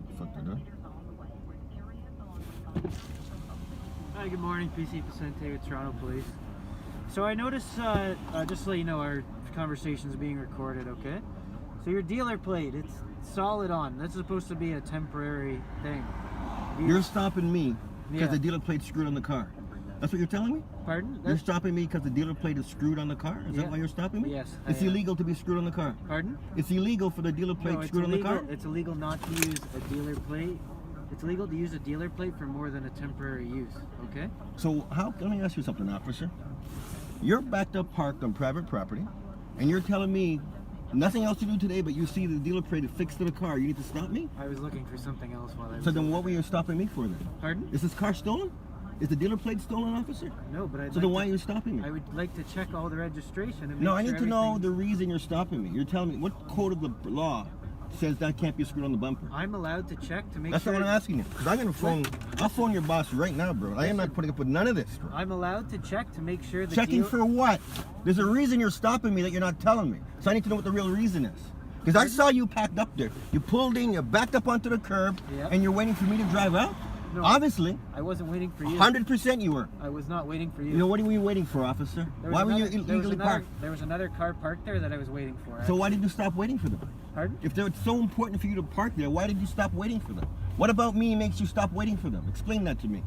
what the fuck they're doing. Hi, good morning. PC Vicente with Toronto Police. So I noticed, just to let you know, our conversation is being recorded, okay? So your dealer plate, it's solid on. That's supposed to be a temporary thing. You're stopping me because Yeah. the dealer plate's screwed on the car. That's what you're telling me? Pardon? You're stopping me because the dealer plate is screwed on the car? Is Yeah. that why you're stopping me? Yes. It's illegal to be screwed on the car. Pardon? It's illegal for the dealer plate No, it's screwed on the illegal. car? It's illegal not to use a dealer plate. It's illegal to use a dealer plate for more than a temporary use, okay? So let me ask you something, officer. You're backed up parked on private property, and you're telling me nothing else to do today, but you see the dealer plate fixed to the car. You need to stop me? I was looking for something else while I was... So then what were you stopping me for then? Pardon? Is this car stolen? Is the dealer plate stolen, officer? No, but I'd So like then why to, are you stopping me? I would like to check all the registration and make No, I sure need to know everything's- the reason you're stopping me. You're telling me what code of the law says that can't be screwed on the bumper. I'm allowed to check to make That's sure... not what I'm asking you. Because I'm going to phone, I'll phone your boss right now, bro. I am not putting up with none of this, bro. I'm allowed to check to make sure the Checking deal... for what? There's a reason you're stopping me that you're not telling me. So I need to know what the real reason is. Because I saw you packed up there. You pulled in, you backed up onto the curb, Yep. and you're waiting for me to drive out? No, Obviously. I wasn't waiting for you. 100% you were. I was not waiting for you. You know, what were you waiting for, officer? There was Why were you another- there was illegally another- parked? There was another car parked there that I was waiting for. So why did you stop waiting for them? Pardon? If it's so important for you to park there, why did you stop waiting for them? What about me makes you stop waiting for them? Explain that to me.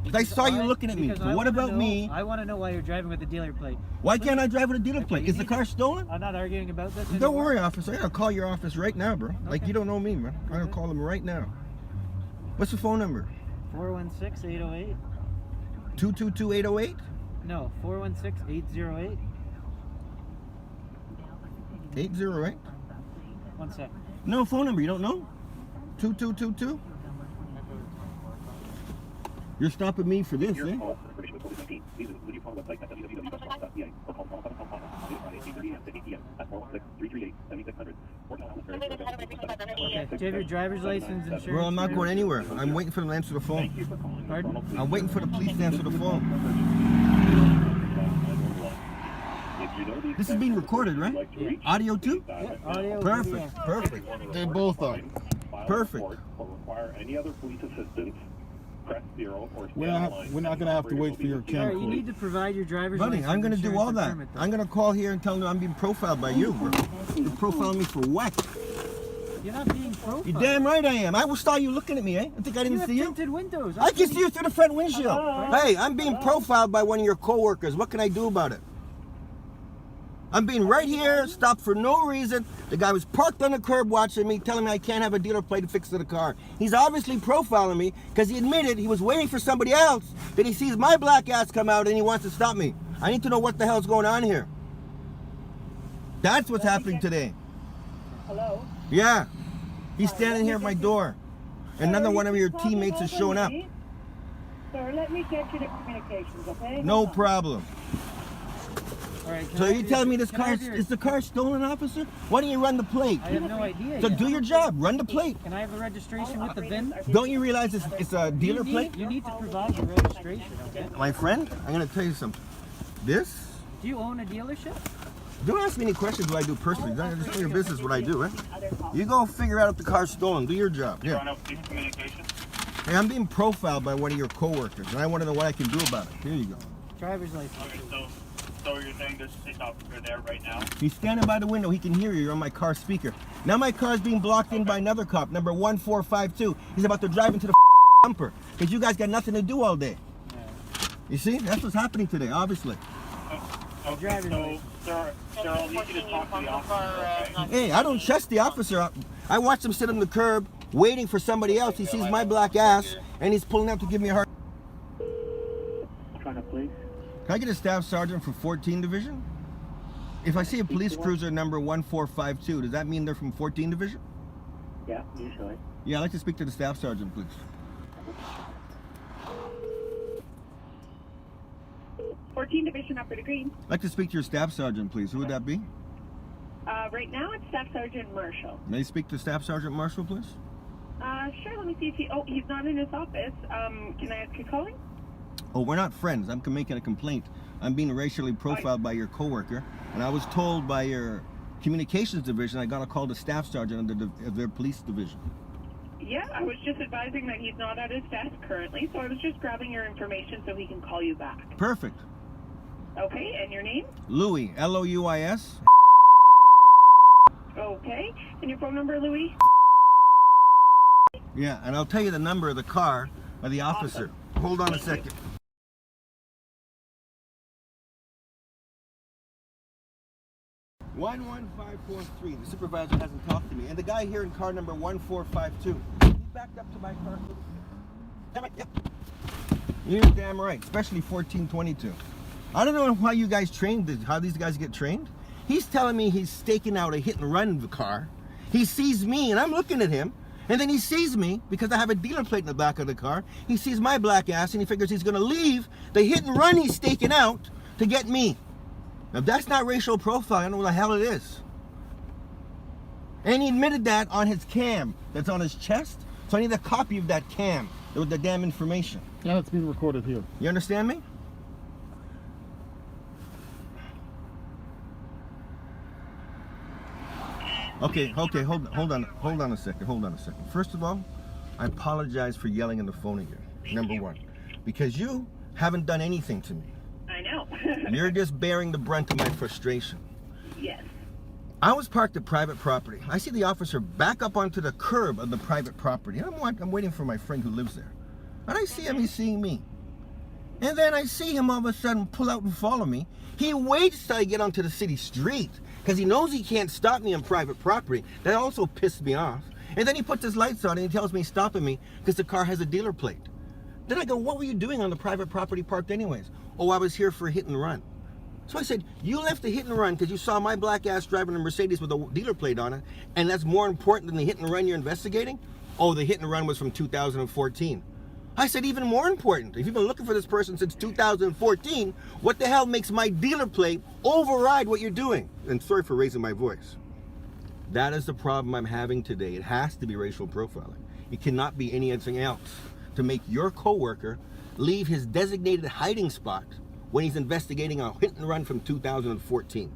Because I saw you looking at me. Because So I what wanna about know- me? I want to know why you're driving with the dealer plate. Why can't I drive with a dealer Okay, plate? you Is the need car to- stolen? I'm not arguing about this Don't anymore. worry, officer. I'm gonna call your office right now, bro. Like Okay. you don't know me, man. I'm gonna call them right now. What's the phone number? 416-808? 222-808? No, 416-808. 808? 1 sec. No phone number. You don't know? 2222? You're stopping me for this, eh? Okay. Do you have your driver's license, insurance? Bro, I'm not going anywhere. I'm waiting for them to answer the phone. Pardon? I'm waiting for the police to answer the phone. This is being recorded, right? Yeah. Audio too? Yeah, audio, Perfect. video. Perfect. They both are. Perfect. Require any other police assistance, press 0 or We're not gonna have to wait for your All camera. right, you need to provide your driver's Buddy, license. I'm gonna do insurance, all and that. permit, though. I'm gonna call here and tell them I'm being profiled by you, bro. You're profiling me for what? You're not being profiled. You're damn right I am. I saw you looking at me, eh? I think I You didn't have see you. tinted windows. I can see you through the front windshield. Hey, I'm being profiled by one of your coworkers. What can I do about it? I'm being right here, stopped for no reason. The guy was parked on the curb watching me, telling me I can't have a dealer plate fixed to the car. He's obviously profiling me because he admitted he was waiting for somebody else. Then he sees my black ass come out and he wants to stop me. I need to know what the hell's going on here. That's what's happening today. Hello? Yeah. He's standing here at my door. Another one of your teammates is showing up. Sir, let me get you the communications, okay? No problem. All right, So you telling me this car is the car stolen, officer? Why don't you run the plate? I have no idea. So yet. do your job. Run the plate. Can I have the registration with the VIN? Don't you realize it's a dealer plate? You need to provide your registration, okay? My friend, I'm gonna tell you something. This? Do you own a dealership? Don't ask me any questions what I do personally. It's not your business what I do, eh? You go figure out if the car's stolen. Do your job. Yeah. Hey, I'm being profiled by one of your coworkers, and I want to know what I can do about it. Here you go. Driver's license. Okay, so you're saying there's a police officer there right now? He's standing by the window. He can hear you. You're on my car speaker. Now my car's being blocked in by another cop, number 1452. He's about to drive into the bumper because you guys got nothing to do all day. You see? That's what's happening today, obviously. Okay, so, sir, I'll need you to talk to the officer, okay? Hey, I don't trust the officer. I watched him sit on the curb waiting for somebody else. He sees my black ass and he's pulling up to give me a hard. Trying to please? Can I get a staff sergeant for 14 Division? If I see a police cruiser number 1452, does that mean they're from 14 Division? Yeah, usually. Yeah, I'd like to speak to the staff sergeant, please. 14 Division Upper Green. I'd like to speak to your staff sergeant, please. Who would that be? Right now it's Staff Sergeant Marshall. May I speak to Staff Sergeant Marshall, please? Sure, let me see if he's not in his office. Can I ask who's calling? Oh, we're not friends. I'm making a complaint. I'm being racially profiled by your coworker, and I was told by your communications division I got to call the staff sergeant of their police division. Yeah, I was just advising that he's not at his desk currently, so I was just grabbing your information so he can call you back. Perfect. Okay, and your name? Louis, L-O-U-I-S. Okay, and your phone number, Louis? Yeah, and I'll tell you the number of the car of the officer. Awesome. Hold on a Thank you. second. (11543). The supervisor hasn't talked to me, and the guy here in car number 1452. He backed up to my car. Damn it! Yep. You're damn right, especially 1422. I don't know how you guys trained, how these guys get trained. He's telling me he's staking out a hit and run car. He sees me, and I'm looking at him. And then he sees me because I have a dealer plate in the back of the car. He sees my black ass and he figures he's gonna leave the hit and run he's staking out to get me. Now that's not racial profile, I don't know what the hell it is. And he admitted that on his cam that's on his chest. So I need a copy of that cam with the damn information. Yeah, it's being recorded here. You understand me? Okay, hold on a second. First of all, I apologize for yelling on the phone at you, number one. Because you haven't done anything to me. I know. You're just bearing the brunt of my frustration. Yes. I was parked at private property. I see the officer back up onto the curb of the private property. I'm waiting for my friend who lives there. And I see him, he's seeing me. And then I see him all of a sudden pull out and follow me. He waits till I get onto the city street because he knows he can't stop me on private property. That also pissed me off. And then he puts his lights on and he tells me he's stopping me because the car has a dealer plate. Then I go, what were you doing on the private property parked anyways? Oh, I was here for a hit and run. So I said, you left the hit and run because you saw my black ass driving a Mercedes with a dealer plate on it, and that's more important than the hit and run you're investigating? Oh, the hit and run was from 2014. I said, even more important, if you've been looking for this person since 2014, what the hell makes my dealer plate override what you're doing? And sorry for raising my voice. That is the problem I'm having today. It has to be racial profiling. It cannot be anything else to make your coworker leave his designated hiding spot when he's investigating a hit and run from 2014.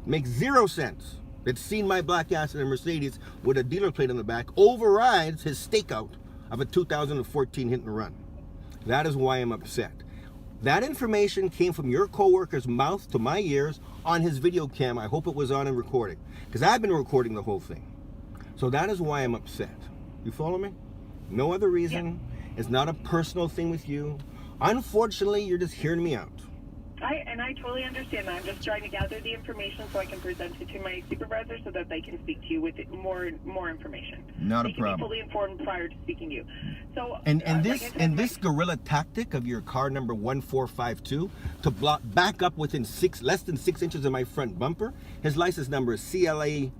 Makes zero sense. That seen my black ass in a Mercedes with a dealer plate on the back overrides his stakeout of a 2014 hit and run. That is why I'm upset. That information came from your coworker's mouth to my ears on his video cam. I hope it was on and recording, because I've been recording the whole thing. So that is why I'm upset. You follow me? No other reason. Yeah. It's not a personal thing with you. Unfortunately, you're just hearing me out. I totally understand that. I'm just trying to gather the information so I can present it to my supervisor so that they can speak to you with more information. Not they a problem. Be fully informed prior to speaking to you. So and this guerrilla tactic of your car number 1452 to back up within less than 6 inches of my front bumper. His license number is CLVA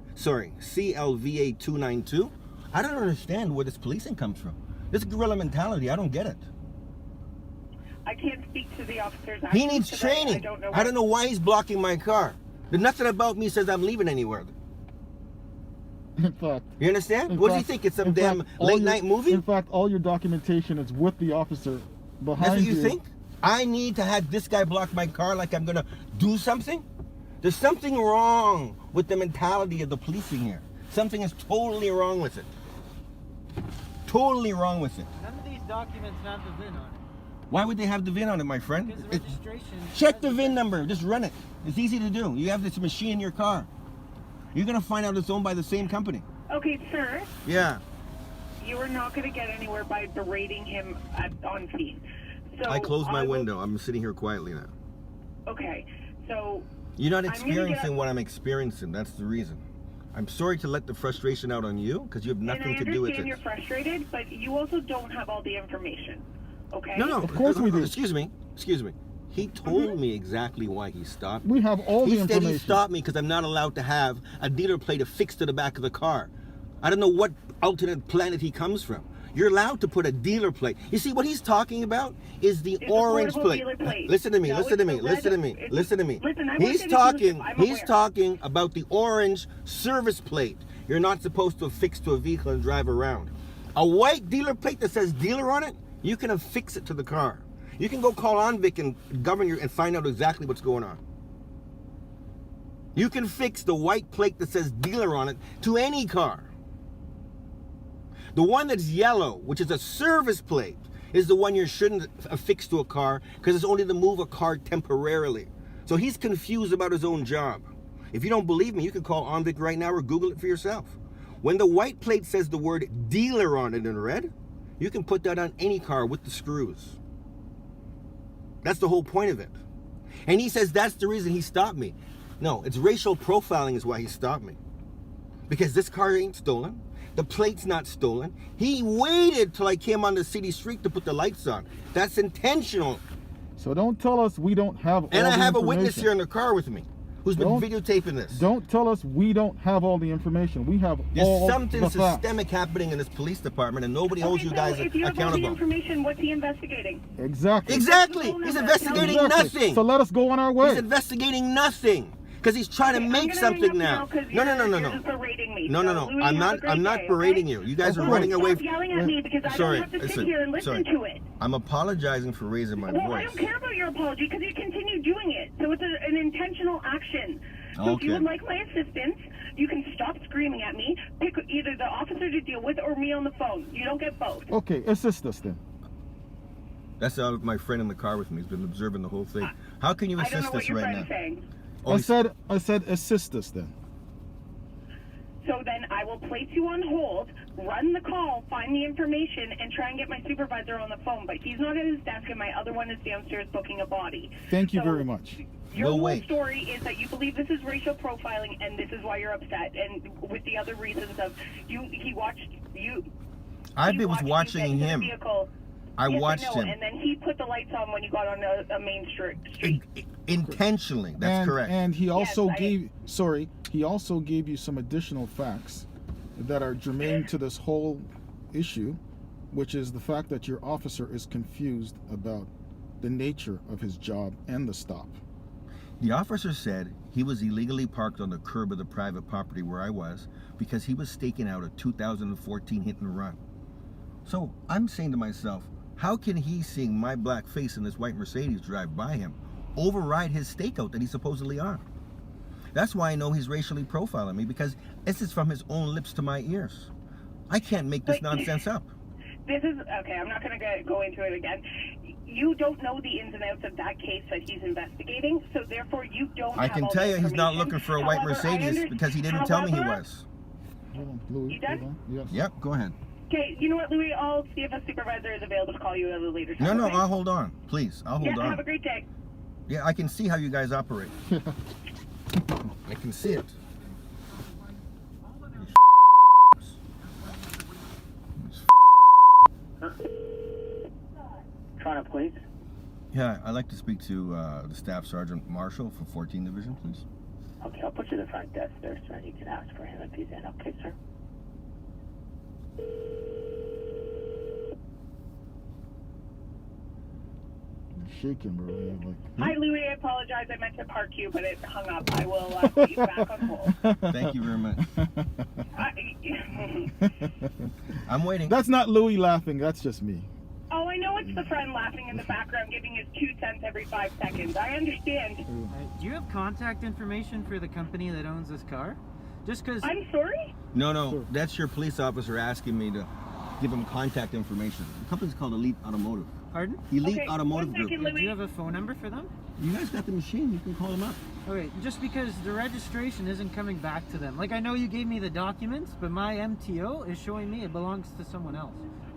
292. I don't understand where this policing comes from. This guerrilla mentality, I don't get it. I can't speak to the officers. He needs training. I don't know why he's blocking my car. There's nothing about me says I'm leaving anywhere. In fact, you understand? What does he think? It's some damn late night movie? In fact, all your documentation is with the officer behind you. That's what you think? I need to have this guy block my car like I'm gonna do something? There's something wrong with the mentality of the policing here. Something is totally wrong with it. Totally wrong with it. None of these documents have the VIN on it. Why would they have the VIN on it, my friend? Because the registration... Check the VIN number. Just run it. It's easy to do. You have this machine in your car. You're going to find out it's owned by the same company. Okay, sir. Yeah. You are not going to get anywhere by berating him on scene. So I closed my window. I'm sitting here quietly now. Okay. So... You're not experiencing what I'm experiencing. That's the reason. I'm sorry to let the frustration out on you because you have nothing to do with it. And I understand you're frustrated, but you also don't have all the information. Okay? No. Of course we do. Excuse me. He told me exactly why he stopped. We have all the information. He said he stopped me because I'm not allowed to have a dealer plate affixed to the back of the car. I don't know what alternate planet he comes from. You're allowed to put a dealer plate. You see, what he's talking about is the orange plate. Listen to me. He's talking about the orange service plate. You're not supposed to affix to a vehicle and drive around. A white dealer plate that says dealer on it, you can affix it to the car. You can go call OnVic and govern and find out exactly what's going on. You can fix the white plate that says dealer on it to any car. The one that's yellow, which is a service plate, is the one you shouldn't affix to a car because it's only to move a car temporarily. So he's confused about his own job. If you don't believe me, you can call OnVic right now or Google it for yourself. When the white plate says the word dealer on it in red, you can put that on any car with the screws. That's the whole point of it. And he says that's the reason he stopped me. No, it's racial profiling is why he stopped me. Because this car ain't stolen. The plate's not stolen. He waited till I came on the city street to put the lights on. That's intentional. So don't tell us we don't have all the And I have a witness information. here in the car with me who's been videotaping this. Don't tell us we don't have all the information. We have There's all something the facts. systemic happening in this police department and nobody holds you guys if you have all the accountable. information, what's he investigating? Exactly. Exactly. He's investigating Exactly. nothing. So let us go on our way. He's investigating nothing. Because he's trying to make something now. No. You're just berating me. No. Louis, I'm have a great not day, berating okay? you. You guys are Okay. running away. Stop yelling at me because I don't have to sit here and listen to it. I'm apologizing for raising my Well, I voice. don't care about your apology because you continue doing it. So it's an intentional action. So if you Okay. would like my assistance, you can stop screaming at me, pick either the officer to deal with or me on the phone. You don't get both. Okay, assist us then. That's my friend in the car with me. He's been observing the whole thing. How can you I don't know assist what us your right friend's now? saying. Oh, I said assist us then. So then I will place you on hold, run the call, find the information, and try and get my supervisor on the phone. But he's not at his desk, and my other one is downstairs booking a body. Thank you So very much. Your We'll whole wait. story is that you believe this is racial profiling, and this is why you're upset. And with the other reasons of he watched you. I he was watched you watching get into the him. vehicle. I Yes, watched know, him. and then he put the lights on when you got on a main street. Intentionally. That's correct. And he also Yes, he also gave you some additional facts that are germane to this whole issue, which is the fact that your officer is confused about the nature of his job and the stop. The officer said he was illegally parked on the curb of the private property where I was because he was staking out a 2014 hit and run. So I'm saying to myself, how can he, seeing my black face in this white Mercedes drive by him, override his stakeout that he's supposedly on? That's why I know he's racially profiling me, because this is from his own lips to my ears. I can't make this nonsense up. This is okay. I'm not going to go into it again. You don't know the ins and outs of that case that he's investigating, so therefore you don't. I can tell you he's not looking for a white However, Mercedes because he didn't tell me he was. Hold on, Louis. You done? Hold on. Yes. Yep, go ahead. Okay, you know what, Louis? I'll see if a supervisor is available to call you at a later time. No, okay? I'll hold on. Please, I'll hold Yeah, on. have a great day. Yeah, I can see how you guys operate. I can see it. Toronto Police. Yeah, I'd like to speak to the Staff Sergeant Marshall for 14th Division, please. Okay, I'll put you to the front desk there, sir, and you can ask for him if he's in. Okay, sir? Shaking, bro. You're like, Hi, Louis. I apologize. I meant to park you, but it hung up. I will put you back on hold. Thank you very much. I'm waiting. That's not Louis laughing. That's just me. Oh, I know it's the friend laughing in the background, giving his 2 cents every 5 seconds. I understand. Do you have contact information for the company that owns this car? Just because. I'm sorry? No, that's your police officer asking me to give him contact information. The company's called Elite Automotive. Pardon? Elite Okay, Automotive 1 second, Group. Louis. Do you have a phone number for them? You guys got the machine. You can call them up. Okay, just because the registration isn't coming back to them. Like, I know you gave me the documents, but my MTO is showing me it belongs to someone else.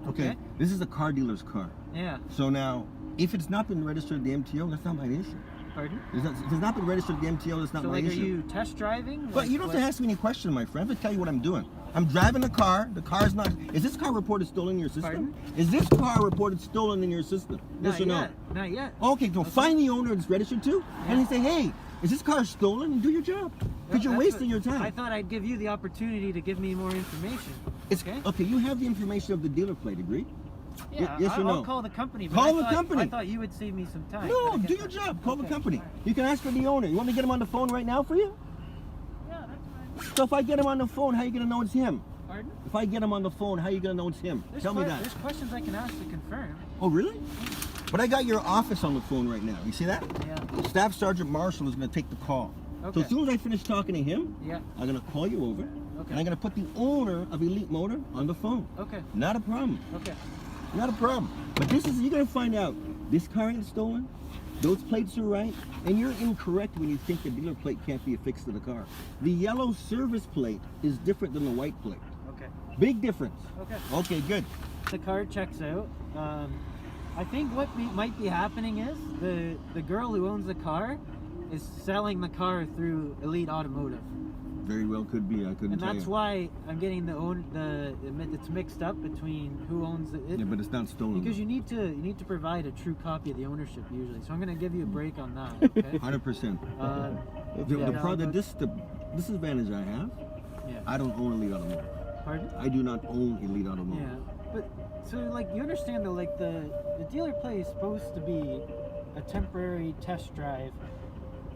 Okay. This is a car dealer's car. Yeah. So now, if it's not been registered at the MTO, that's not my issue. Pardon? If it's not been registered at the MTO, that's not So, my like, are issue. you test driving? But you don't have to ask me any questions, my friend. I'm going to tell you what I'm doing. I'm driving the car. The car's not... Is this car reported stolen in your system? Pardon? Is this car reported stolen in your system? Yes or no? Yet. Not yet. Okay, so find the owner it's registered to, and then say, hey, is this car stolen? And do your job. Because you're That's wasting your what- time. I thought I'd give you the opportunity to give me more information. It's, okay? okay, you have the information of the dealer plate, agreed? Yeah, yes or no? I'll call the company. But Call I the thought- company. I thought you would save me some time. No, but I do guess your not. job. Call the Okay, company. fine. You can ask for the owner. You want me to get him on the phone right now for you? Yeah, that's fine. So if I get him on the phone, how are you going to know it's him? Pardon? If I get him on the phone, how are you going to know it's him? Tell me that. There's questions I can ask to confirm. Oh, really? But I got your office on the phone right now. You see that? Yeah. Staff Sergeant Marshall is going to take the call. So Okay. as soon as I finish talking to him, Yeah. I'm going to call you over. Okay. And I'm going to put the owner of Elite Motor on the phone. Okay. Not a problem. Okay. Not a problem. But this is, you're going to find out, this car ain't stolen, those plates are right, and you're incorrect when you think the dealer plate can't be affixed to the car. The yellow service plate is different than the white plate. Okay. Big difference. Okay. Okay, good. The car checks out. I think what might be happening is the girl who owns the car is selling the car through Elite Automotive. Very well could be. I couldn't And tell that's you. why I'm getting it's mixed up between who owns it. Yeah, but it's not stolen. Because you need to provide a true copy of the ownership usually. So I'm going to give you a break on that. Okay. 100%. Yeah. The disadvantage I have, Yeah. I don't own Elite Automotive. Pardon? I do not own Elite Automotive. Yeah, but so like you understand though, like the dealer plate is supposed to be a temporary test drive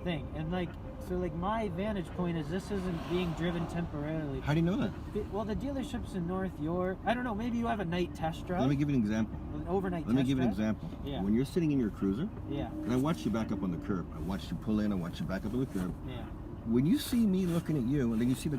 thing, and like so like my vantage point is this isn't being driven temporarily. How do you know that? Well, the dealerships in North York, I don't know, maybe you have a night test drive. Let me give you an example. An overnight Let me test give you an drive? example. Yeah. When you're sitting in your cruiser, Yeah, and I watched you back up on the curb, I watched you pull in, I watched you back up on the curb. yeah. When you see me looking at you, and then you see the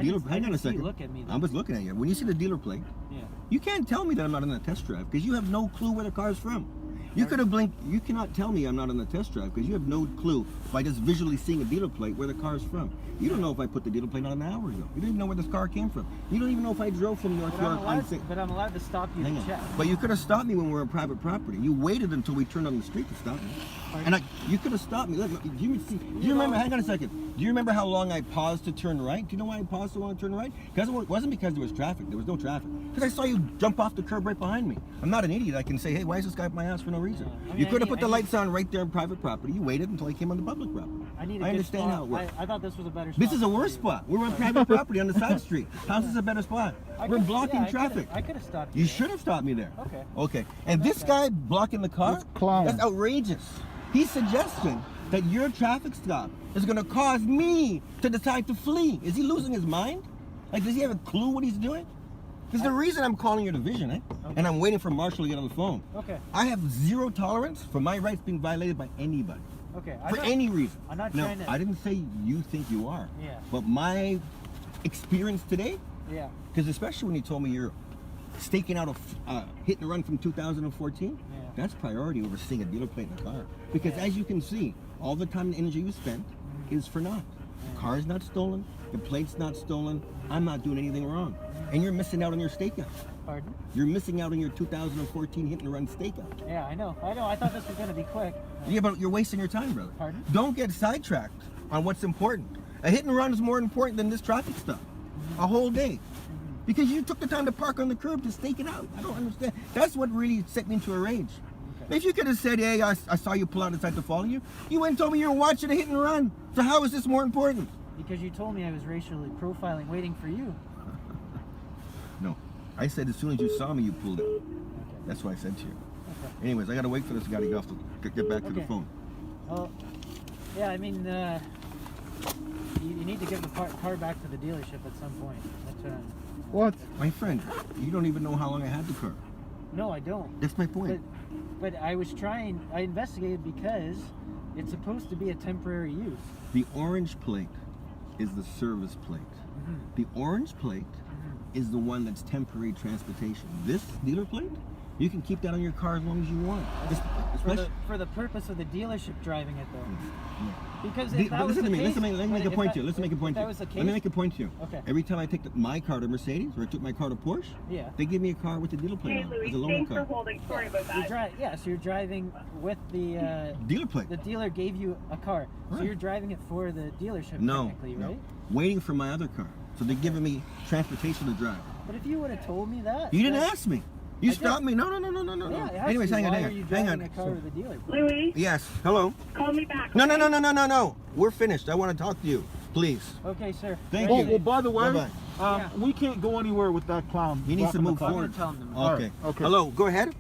dealer, hang on a second. Look at me. I was looking at you. When you see the dealer plate, Yeah. you can't tell me that I'm not on the test drive because you have no clue where the car's from. You could have blinked. You cannot tell me I'm not on the test drive because you have no clue by just visually seeing a dealer plate where the car's from. You don't know if I put the dealer plate on an hour ago. You don't even know where this car came from. You don't even know if I drove from North York. But I'm allowed to stop you Hang to on. check. But you could have stopped me when we were on private property. You waited until we turned on the street to stop me. And you could have stopped me. Look, do you remember, hang on a second. Do you remember how long I paused to turn right? Do you know why I paused so long to turn right? Because it wasn't because there was traffic. There was no traffic. Because I saw you jump off the curb right behind me. I'm not an idiot. I can say, hey, why is this guy at my house for no reason? Yeah. I mean, You could have put the I lights on right there in private property. You waited until I came on the public property. I need a I good understand spot. how it works. I thought this was a better spot. This is a for worse you. spot. We're on private property on the side street. How's this a better spot? We're blocking traffic. I could have stopped you. You there. should have stopped me there. Okay. Okay. And this guy blocking the car? This clown. That's outrageous. He's suggesting that your traffic stop is going to cause me to decide to flee. Is he losing his mind? Like, does he have a clue what he's doing? Because the reason I'm calling your division, Okay. and I'm waiting for Marshall to get on the phone. Okay. I have zero tolerance for my rights being violated by anybody. Okay. For any reason. I'm not now, trying to. I didn't say you think you are. Yeah. But my experience today, Yeah. because especially when you told me you're staking out a hit and run from 2014, Yeah. that's priority over seeing a dealer plate in the car. Because Yeah. as you can see, all the time and energy you spent is for naught. The car is not stolen, the plate's not stolen, I'm not doing anything wrong. And you're missing out on your stakeout. Pardon? You're missing out on your 2014 hit and run stakeout. Yeah, I know. I thought this was gonna be quick. Yeah, but you're wasting your time, brother. Pardon? Don't get sidetracked on what's important. A hit and run is more important than this traffic stuff. A whole day. Because you took the time to park on the curb to stake it out. I don't understand. That's what really set me into a rage. Okay. If you could have said, hey, I saw you pull out and decided to follow you, you went and told me you were watching a hit and run. So how is this more important? Because you told me I was racially profiling, waiting for you. No. I said as soon as you saw me, you pulled it. Okay. That's what I said to you. Okay. Anyways, I got to wait for this guy to get off to get back to the Okay. phone. Well, yeah. I mean, you need to give the car back to the dealership at some point. That's What? My friend, you don't even know how long I had the car. no, I don't. That's my point. But I was trying. I investigated because it's supposed to be a temporary use. The orange plate is the service plate. The orange plate is the one that's temporary transportation. This dealer plate, you can keep that on your car as long as you want. For the purpose of the dealership driving it though. Yeah. Because But if that was listen the to me. case, Let me make a if point that- to you. Let's make a point if to that you. was the Let me case- make a point to you. Okay. Every time I take my car to Mercedes or I took my car to Porsche, Yeah. they give me a car with the dealer plate Hey, on. Louis, It's a loaner thanks for car. holding. Sorry about that. So you're driving with the Dealer plate. the dealer gave you a car, so Right. you're driving it for the dealership No, technically, no. right? Waiting for my other car. So they're giving me transportation to drive. But if you would have told me that, You didn't then- ask me. You I did. stopped me. No. Yeah, I asked Anyways, you, hang on, why hang are on. you Hang driving on. a car with a dealer? Louis, Yes. Hello. call me back. No. okay? No. We're finished. I want to talk to you. Please. Okay, sir. Thank Oh, you. well, by the way, Bye-bye. Yeah. we can't go anywhere with that clown. He needs to blocking the move car. I'm forward. gonna tell him to move. Okay. Alright, okay. Hello. Go ahead.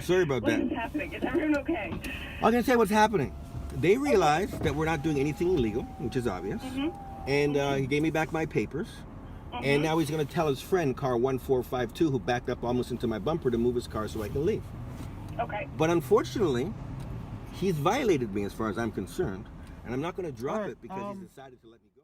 Sorry about What that. is happening? Is everyone okay? I was gonna say what's happening. They realized that we're not doing anything illegal, which is obvious, and he gave me back my papers. And now he's gonna tell his friend, car 1452, who backed up almost into my bumper, to move his car so I can leave. Okay. But unfortunately, he's violated me as far as I'm concerned, and I'm not gonna drop Alright, it because he's decided to let me go.